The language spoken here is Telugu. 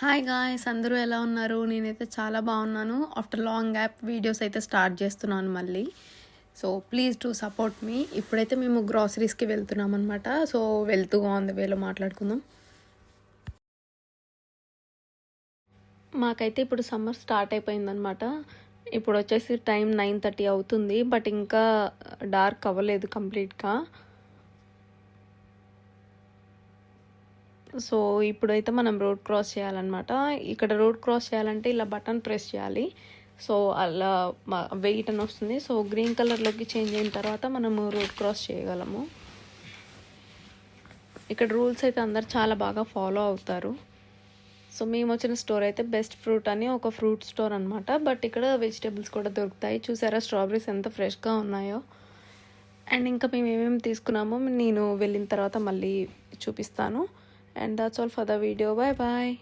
హాయ్ గాయ్స్, అందరూ ఎలా ఉన్నారు? నేనైతే చాలా బాగున్నాను. ఆఫ్టర్ లాంగ్ గ్యాప్ వీడియోస్ అయితే స్టార్ట్ చేస్తున్నాను మళ్ళీ. సో ప్లీజ్ టు సపోర్ట్ మీ. ఇప్పుడైతే మేము గ్రాసరీస్కి వెళ్తున్నాం అనమాట. సో వెళ్తూ ఆన్ ద వేలో మాట్లాడుకుందాం. మాకైతే ఇప్పుడు సమ్మర్ స్టార్ట్ అయిపోయిందనమాట. ఇప్పుడు వచ్చేసి టైం 9:30 అవుతుంది. బట్ ఇంకా డార్క్ అవ్వలేదు కంప్లీట్గా. సో ఇప్పుడైతే మనం రోడ్ క్రాస్ చేయాలన్నమాట. ఇక్కడ రోడ్ క్రాస్ చేయాలంటే ఇలా బటన్ ప్రెస్ చేయాలి. సో అలా వెయిట్ అని వస్తుంది. సో గ్రీన్ కలర్లోకి చేంజ్ అయిన తర్వాత మనము రోడ్ క్రాస్ చేయగలము. ఇక్కడ రూల్స్ అయితే అందరు చాలా బాగా ఫాలో అవుతారు. సో మేము వచ్చిన స్టోర్ అయితే బెస్ట్ ఫ్రూట్ అని ఒక ఫ్రూట్ స్టోర్ అనమాట. బట్ ఇక్కడ వెజిటేబుల్స్ కూడా దొరుకుతాయి. చూసారా స్ట్రాబెరీస్ ఎంత ఫ్రెష్గా ఉన్నాయో. అండ్ ఇంకా మేము ఏమేమి తీసుకున్నామో నేను వెళ్ళిన తర్వాత మళ్ళీ చూపిస్తాను. And that's all for the video. Bye bye.